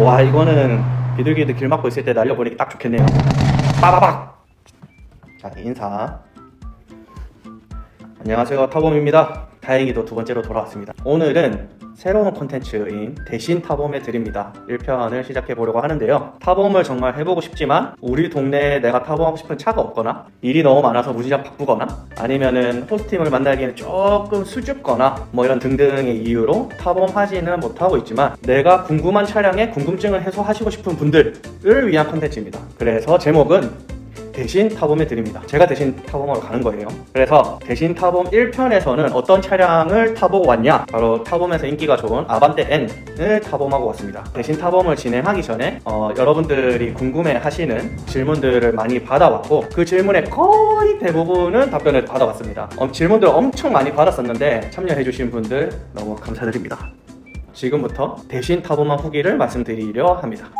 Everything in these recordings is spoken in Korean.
와, 이거는 비둘기들 길 막고 있을 때 날려보니까 딱 좋겠네요. 빠바박. 자, 인사. 안녕하세요, 타봄입니다. 다행히도 두 번째로 돌아왔습니다. 오늘은 새로운 콘텐츠인 대신 타봄해 드립니다 1편을 시작해 보려고 하는데요. 타봄을 정말 해보고 싶지만 우리 동네에 내가 타봄하고 싶은 차가 없거나 일이 너무 많아서 무지작 바쁘거나 아니면은 호스팅을 만나기에는 조금 수줍거나 뭐 이런 등등의 이유로 타봄하지는 못하고 있지만 내가 궁금한 차량에 궁금증을 해소하시고 싶은 분들을 위한 콘텐츠입니다. 그래서 제목은 대신 타봄해 드립니다. 제가 대신 타봄하러 가는 거예요. 그래서 대신 타봄 1편에서는 어떤 차량을 타보고 왔냐, 바로 타봄에서 인기가 좋은 아반떼 N을 타봄하고 왔습니다. 대신 타봄을 진행하기 전에 여러분들이 궁금해 하시는 질문들을 많이 받아왔고 그 질문의 거의 대부분은 답변을 받아왔습니다. 질문들을 엄청 많이 받았었는데 참여해 주신 분들 너무 감사드립니다. 지금부터 대신 타봄한 후기를 말씀드리려 합니다.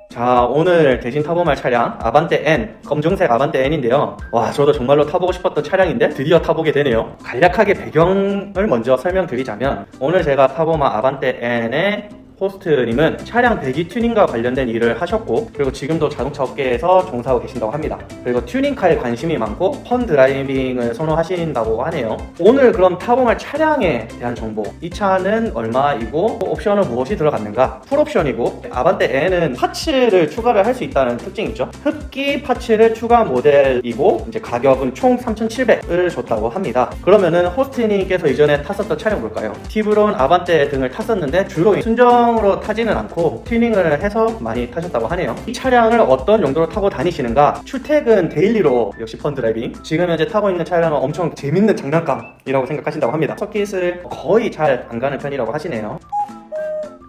자, 오늘 대신 타봄할 차량 아반떼 N, 검정색 아반떼 N인데요. 와, 저도 정말로 타보고 싶었던 차량인데 드디어 타보게 되네요. 간략하게 배경을 먼저 설명드리자면 오늘 제가 타봄한 아반떼 N의 호스트님은 차량 배기 튜닝과 관련된 일을 하셨고 그리고 지금도 자동차 업계에서 종사하고 계신다고 합니다. 그리고 튜닝카에 관심이 많고 펀 드라이빙을 선호하신다고 하네요. 오늘 그럼 타봄할 차량에 대한 정보, 이 차는 얼마이고 옵션은 무엇이 들어갔는가, 풀옵션이고 아반떼 N은 파츠를 추가를 할 수 있다는 특징이 있죠. 흡기 파츠를 추가 모델이고 이제 가격은 총 3,700을 줬다고 합니다. 그러면은 호스트님께서 이전에 탔었던 차량 뭘까요? 티브론 아반떼 등을 탔었는데 주로 순정 으로 타지는 않고 튜닝을 해서 많이 타셨다고 하네요. 이 차량을 어떤 용도로 타고 다니시는가? 출퇴근 데일리로 역시 펀 드라이빙, 지금 현재 타고 있는 차량은 엄청 재밌는 장난감이라고 생각하신다고 합니다. 서킷을 거의 잘 안 가는 편이라고 하시네요.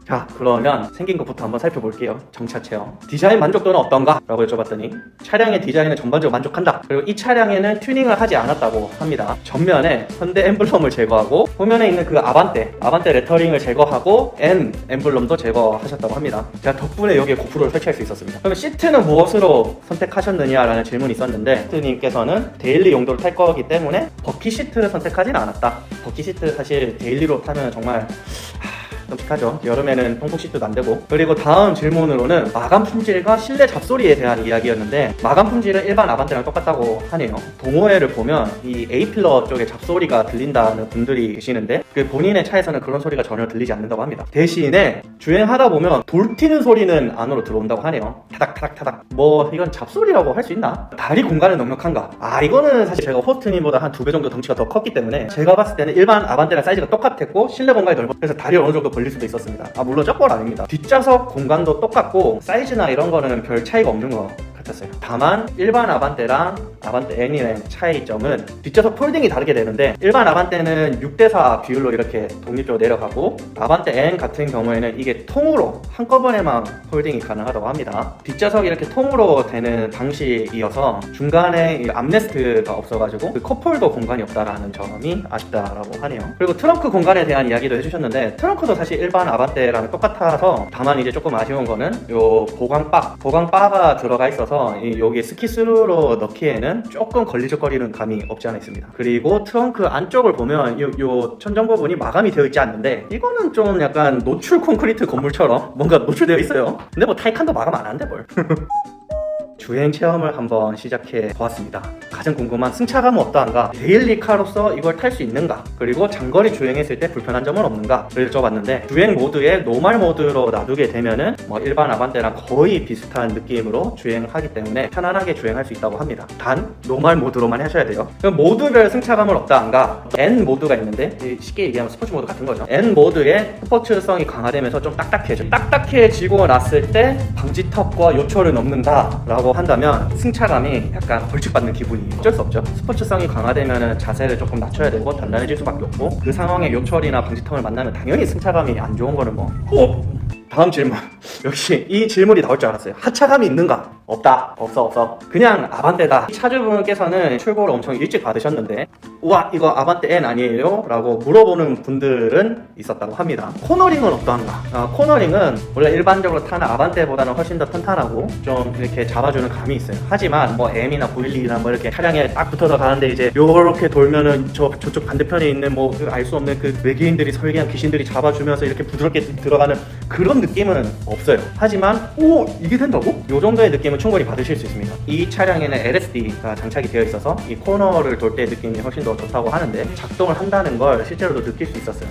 자, 그러면 생긴 것부터 한번 살펴볼게요. 정차 체험. 디자인 만족도는 어떤가? 라고 여쭤봤더니 차량의 디자인은 전반적으로 만족한다. 그리고 이 차량에는 튜닝을 하지 않았다고 합니다. 전면에 현대 엠블럼을 제거하고 후면에 있는 그 아반떼 레터링을 제거하고 N 엠블럼도 제거하셨다고 합니다. 제가 덕분에 여기에 고프로를 설치할 수 있었습니다. 그러면 시트는 무엇으로 선택하셨느냐라는 질문이 있었는데 호스트님께서는 데일리 용도로 탈 거기 때문에 버킷 시트를 선택하지는 않았다. 버킷 시트 사실 데일리로 타면 정말 끔찍하죠. 여름에는 통풍 시트도 안 되고. 그리고 다음 질문으로는 마감 품질과 실내 잡소리에 대한 이야기였는데 마감 품질은 일반 아반떼랑 똑같다고 하네요. 동호회를 보면 이 A필러 쪽에 잡소리가 들린다는 분들이 계시는데 그 본인의 차에서는 그런 소리가 전혀 들리지 않는다고 합니다. 대신에 주행하다 보면 돌 튀는 소리는 안으로 들어온다고 하네요. 타닥타닥타닥. 뭐 이건 잡소리라고 할 수 있나? 다리 공간은 넉넉한가? 이거는 사실 제가 호스트님보다 한 2배 정도 덩치가 더 컸기 때문에 제가 봤을 때는 일반 아반떼랑 사이즈가 똑같았고 실내 공간이 넓어, 그래서 다리를 어느 정도 벌릴 수도 있었습니다. 물론 적벌 아닙니다. 뒷좌석 공간도 똑같고 사이즈나 이런 거는 별 차이가 없는 것 같았어요. 다만 일반 아반떼랑 아반떼 N의 차이점은 뒷좌석 폴딩이 다르게 되는데 일반 아반떼는 6대4 비율로 이렇게 독립적으로 내려가고 아반떼 N 같은 경우에는 이게 통으로 한꺼번에만 폴딩이 가능하다고 합니다. 뒷좌석이 이렇게 통으로 되는 방식이어서 중간에 이 암레스트가 없어가지고 그 컵홀더 공간이 없다라는 점이 아쉽다라고 하네요. 그리고 트렁크 공간에 대한 이야기도 해주셨는데 트렁크도 사실 일반 아반떼랑 똑같아서 다만 이제 조금 아쉬운 거는 요 보강바가 들어가 있어서 여기 스키스루로 넣기에는 조금 걸리적거리는 감이 없지 않아 있습니다. 그리고 트렁크 안쪽을 보면 요 천정 부분이 마감이 되어 있지 않는데 이거는 좀 약간 노출 콘크리트 건물처럼 뭔가 노출되어 있어요. 근데 뭐 타이칸도 마감 안 하는데 뭘. 주행 체험을 한번 시작해 보았습니다. 가장 궁금한 승차감은 어떠한가? 데일리카로서 이걸 탈 수 있는가? 그리고 장거리 주행했을 때 불편한 점은 없는가를 여쭤봤는데 주행 모드에 노멀 모드로 놔두게 되면은 뭐 일반 아반떼랑 거의 비슷한 느낌으로 주행하기 때문에 편안하게 주행할 수 있다고 합니다. 단 노멀 모드로만 하셔야 돼요. 그럼 모드별 승차감은 어떠한가? N 모드가 있는데 쉽게 얘기하면 스포츠 모드 같은 거죠. N 모드의 스포츠성이 강화되면서 좀 딱딱해지고 났을 때 방지턱과 요철을 넘는다 라고 한다면 승차감이 약간 벌칙받는 기분이 어쩔 수 없죠. 스포츠성이 강화되면 자세를 조금 낮춰야 되고 단단해질 수밖에 없고 그 상황에 요철이나 방지턱을 만나면 당연히 승차감이 안 좋은 거는 뭐 다음 질문. 역시 이 질문이 나올 줄 알았어요. 하차감이 있는가? 없다. 없어. 그냥 아반떼다. 차주분께서는 출고를 엄청 일찍 받으셨는데 우와 이거 아반떼 N 아니에요? 라고 물어보는 분들은 있었다고 합니다. 코너링은 어떠한가? 코너링은 원래 일반적으로 타는 아반떼보다는 훨씬 더 탄탄하고 좀 이렇게 잡아주는 감이 있어요. 하지만 뭐 M이나 911이나 뭐 이렇게 차량에 딱 붙어서 가는데 이제 요렇게 돌면은 저쪽 반대편에 있는 뭐 알 수 없는 그 외계인들이 설계한 귀신들이 잡아주면서 이렇게 부드럽게 들어가는 그런 느낌은 없어요. 하지만 오 이게 된다고? 요 정도의 느낌은 충분히 받으실 수 있습니다. 이 차량에는 LSD가 장착이 되어 있어서 이 코너를 돌 때 느낌이 훨씬 더 좋다고 하는데 작동을 한다는 걸 실제로도 느낄 수 있었어요.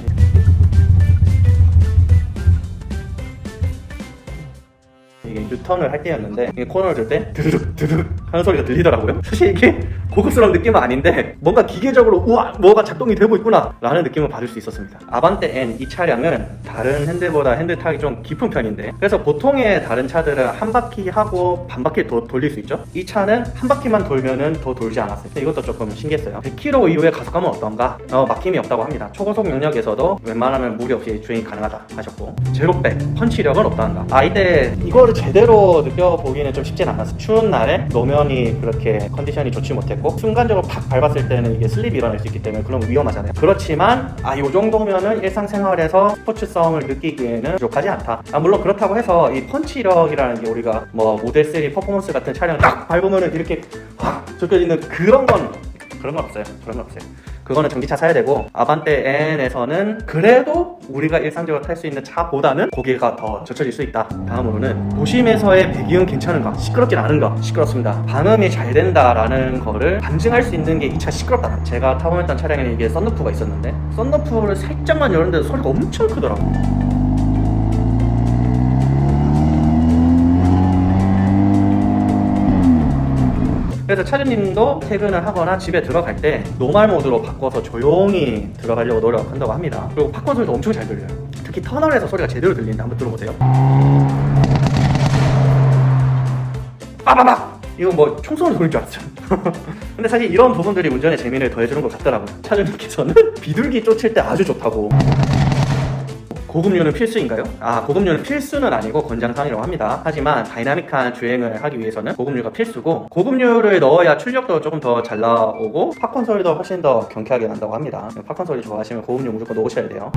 이게 유턴을 할 때였는데 이게 코너를 줄 때 드르륵 드르륵 하는 소리가 들리더라고요. 사실 이게 고급스러운 느낌은 아닌데 뭔가 기계적으로 우와 뭐가 작동이 되고 있구나 라는 느낌을 받을 수 있었습니다. 아반떼 N 이 차량은 다른 핸들보다 핸들 타격이 좀 깊은 편인데 그래서 보통의 다른 차들은 한 바퀴 하고 반 바퀴 더 돌릴 수 있죠. 이 차는 한 바퀴만 돌면은 더 돌지 않았어요. 이것도 조금 신기했어요. 100km 이후에 가속감은 어떤가? 막힘이 없다고 합니다. 초고속 영역에서도 웬만하면 무리 없이 주행이 가능하다 하셨고 제로백 펀치력은 어떠한가? 이때 이거를 제대로 느껴보기는 좀 쉽진 않았어요. 추운 날에 노면이 그렇게 컨디션이 좋지 못했고 순간적으로 팍 밟았을 때는 이게 슬립이 일어날 수 있기 때문에 그럼 위험하잖아요. 그렇지만 요 정도면은 일상생활에서 스포츠성을 느끼기에는 부족하지 않다. 물론 그렇다고 해서 이 펀치력이라는 게 우리가 뭐 모델 3 퍼포먼스 같은 차량 딱 밟으면은 이렇게 확 좁혀지는 그런 건 없어요. 그거는 전기차 사야 되고 아반떼 N에서는 그래도 우리가 일상적으로 탈 수 있는 차보다는 고개가 더 젖혀질 수 있다. 다음으로는 도심에서의 배기음 괜찮은가? 시끄럽진 않은가? 시끄럽습니다. 방음이 잘 된다라는 거를 반증할 수 있는 게 이 차 시끄럽다. 제가 타보했던 차량에는 이게 썬루프가 있었는데 썬루프를 살짝만 열었는데 소리가 엄청 크더라고요. 그래서 차주님도 퇴근을 하거나 집에 들어갈 때 노멀 모드로 바꿔서 조용히 들어가려고 노력한다고 합니다. 그리고 팝콘 소리도 엄청 잘 들려요. 특히 터널에서 소리가 제대로 들리는데 한번 들어보세요. 빠바박! 이거 뭐 총소리 돌릴 줄 알았죠. 근데 사실 이런 부분들이 운전의 재미를 더해주는 것 같더라고요. 차주님께서는 비둘기 쫓을 때 아주 좋다고. 고급류는 필수인가요? 고급류는 필수는 아니고 권장사항이라고 합니다. 하지만 다이나믹한 주행을 하기 위해서는 고급류가 필수고 고급류를 넣어야 출력도 조금 더 잘 나오고 팝콘 소리도 훨씬 더 경쾌하게 난다고 합니다. 팝콘 소리 좋아하시면 고급류 무조건 넣으셔야 돼요.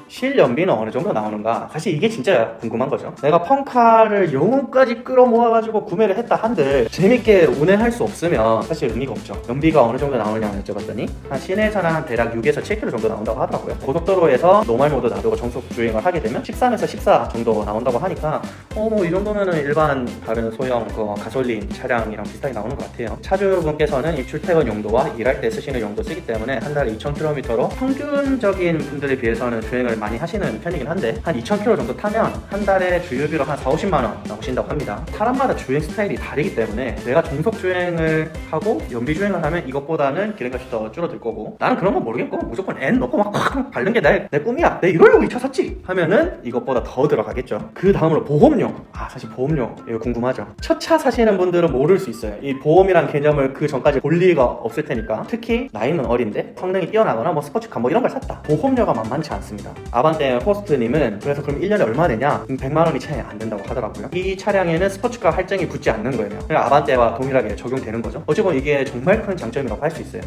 실연비는 어느 정도 나오는가? 사실 이게 진짜 궁금한 거죠. 내가 펑카를 영혼까지 끌어모아가지고 구매를 했다 한들 재밌게 운행할 수 없으면 사실 의미가 없죠. 연비가 어느 정도 나오느냐 여쭤봤더니 한 시내에서는 한 대략 6에서 7km 정도 나온다고 하더라고요. 고속도로에서 노멀 모드 놔두고 정속 주행을 하게 되면 13에서 14 정도 나온다고 하니까 뭐 이 정도면은 일반 다른 소형 가솔린 차량이랑 비슷하게 나오는 것 같아요. 차주분께서는 이 출퇴근 용도와 일할 때 쓰시는 용도 쓰기 때문에 한 달에 2,000km로 평균적인 분들에 비해서는 주행을 많이 하시는 편이긴 한데 한 2,000km 정도 타면 한 달에 주유비로 한 4-50만원 나오신다고 합니다. 사람마다 주행 스타일이 다르기 때문에 내가 정속 주행을 하고 연비 주행을 하면 이것보다는 기름값이 더 줄어들 거고 나는 그런 건 모르겠고 무조건 N 넣고 막 콱 밟는 게 내 꿈이야. 내 이러려고 이 차 샀지 하면은 이것보다 더 들어가겠죠. 그 다음으로 보험료. 사실 보험료 이거 궁금하죠. 첫 차 사시는 분들은 모를 수 있어요. 이 보험이란 개념을 그 전까지 볼 리가 없을 테니까 특히 나이는 어린데 성능이 뛰어나거나 뭐 스포츠카 뭐 이런 걸 샀다. 보험료가 만만치 않습니다. 아반떼 호스트님은 그래서 그럼 1년에 얼마 내냐? 100만원이 채 안 된다고 하더라고요. 이 차량에는 스포츠카 할증이 붙지 않는 거예요. 아반떼와 동일하게 적용되는 거죠. 어찌보면 이게 정말 큰 장점이라고 할 수 있어요.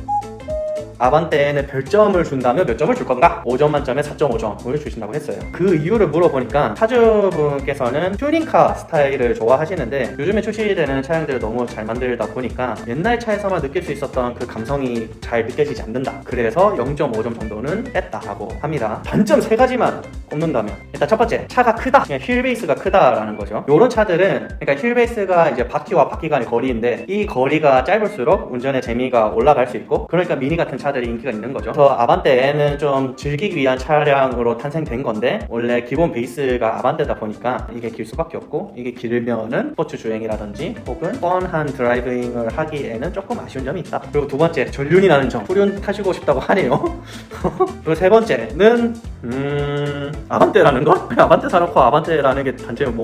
아반떼에는 별점을 준다면 몇 점을 줄 건가? 5점 만점에 4.5점을 주신다고 했어요. 그 이유를 물어보니까 차주분께서는 튜닝카 스타일을 좋아하시는데 요즘에 출시되는 차량들을 너무 잘 만들다 보니까 옛날 차에서만 느낄 수 있었던 그 감성이 잘 느껴지지 않는다. 그래서 0.5점 정도는 뺐다라고 합니다. 단점 3가지만 꼽는다면 일단 첫 번째, 차가 크다. 그냥 휠 베이스가 크다라는 거죠. 요런 차들은 그러니까 휠 베이스가 이제 바퀴와 바퀴 간의 거리인데 이 거리가 짧을수록 운전의 재미가 올라갈 수 있고 그러니까 미니 같은 차들이 인기가 있는 거죠. 그래서 아반떼는 좀 즐기기 위한 차량으로 탄생된 건데 원래 기본 베이스가 아반떼다 보니까 이게 길 수밖에 없고 이게 길면은 스포츠 주행이라든지 혹은 뻔한 드라이빙을 하기에는 조금 아쉬운 점이 있다. 그리고 두 번째, 전륜이 나는 점. 후륜 타시고 싶다고 하네요. 그리고 세 번째는 아반떼라는 거? 그냥 아반떼 사놓고 아반떼라는 게 단점이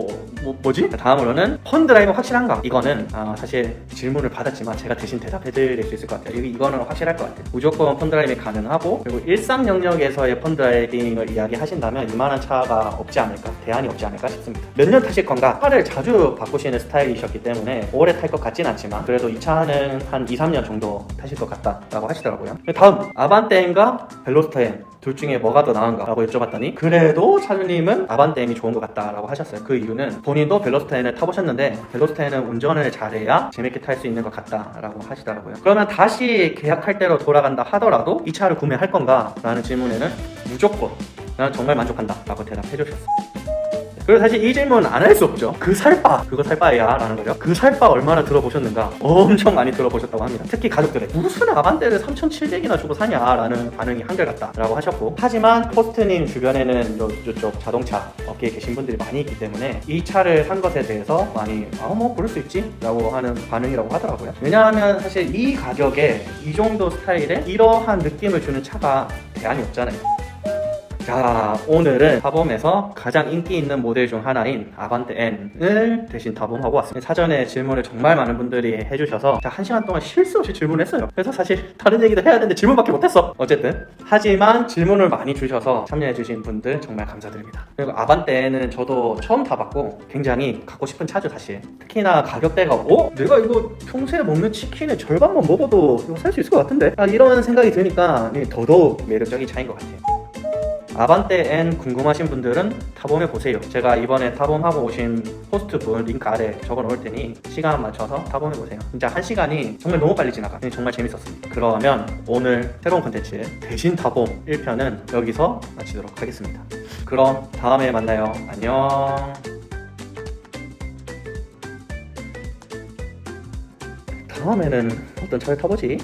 뭐지? 다음으로는 펀드라이브 확실한가? 이거는 사실 질문을 받았지만 제가 대신 대답해드릴 수 있을 것 같아요. 이거는 확실할 것 같아요. 무조건 펀드라이빙 가능하고, 그리고 일상 영역에서의 펀드라이빙을 이야기하신다면 이만한 차가 없지 않을까, 대안이 없지 않을까 싶습니다. 몇 년 타실 건가? 차를 자주 바꾸시는 스타일이셨기 때문에 오래 탈 것 같진 않지만 그래도 이 차는 한 2-3년 정도 타실 것 같다라고 하시더라고요. 다음, 아반떼인가 벨로스터인 둘 중에 뭐가 더 나은가 라고 여쭤봤더니 그래도 차주님은 아반떼인이 좋은 것 같다라고 하셨어요. 그 이유는 본인도 벨로스터인을 타보셨는데 벨로스터인은 운전을 잘해야 재밌게 탈 수 있는 것 같다라고 하시더라고요. 그러면 다시 계약할 때로 돌아간다 하더라도 이 차를 구매할 건가? 라는 질문에는 무조건 나는 정말 만족한다 라고 대답해 주셨어요. 그리고 사실 이 질문 안 할 수 없죠. 그 살바, 그거 살바야 라는 거죠. 그 살바 얼마나 들어보셨는가? 엄청 많이 들어보셨다고 합니다. 특히 가족들의 무슨 아반떼를 3,700이나 주고 사냐 라는 반응이 한결같다 라고 하셨고, 하지만 포스트님 주변에는 이쪽 자동차 업계에 계신 분들이 많이 있기 때문에 이 차를 산 것에 대해서 많이 그럴 수 있지 라고 하는 반응이라고 하더라고요. 왜냐하면 사실 이 가격에 이 정도 스타일에 이러한 느낌을 주는 차가 대안이 없잖아요. 자, 오늘은 타봄에서 가장 인기 있는 모델 중 하나인 아반떼 N을 대신 타봄하고 왔습니다. 사전에 질문을 정말 많은 분들이 해주셔서 1시간 동안 쉴 수 없이 질문했어요. 그래서 사실 다른 얘기도 해야 되는데 질문밖에 못했어. 어쨌든 하지만 질문을 많이 주셔서 참여해주신 분들 정말 감사드립니다. 그리고 아반떼 N은 저도 처음 타봤고 굉장히 갖고 싶은 차죠 사실. 특히나 가격대가 내가 이거 평소에 먹는 치킨의 절반만 먹어도 이거 살 수 있을 것 같은데? 이런 생각이 드니까 더더욱 매력적인 차인 것 같아요. 아반떼 N 궁금하신 분들은 타봄해 보세요. 제가 이번에 타봄하고 오신 호스트분 링크 아래 적어 놓을 테니 시간 맞춰서 타봄해 보세요. 진짜 1시간이 정말 너무 빨리 지나가. 정말 재밌었습니다. 그러면 오늘 새로운 콘텐츠 대신 타봄 1편은 여기서 마치도록 하겠습니다. 그럼 다음에 만나요. 안녕. 다음에는 어떤 차를 타보지?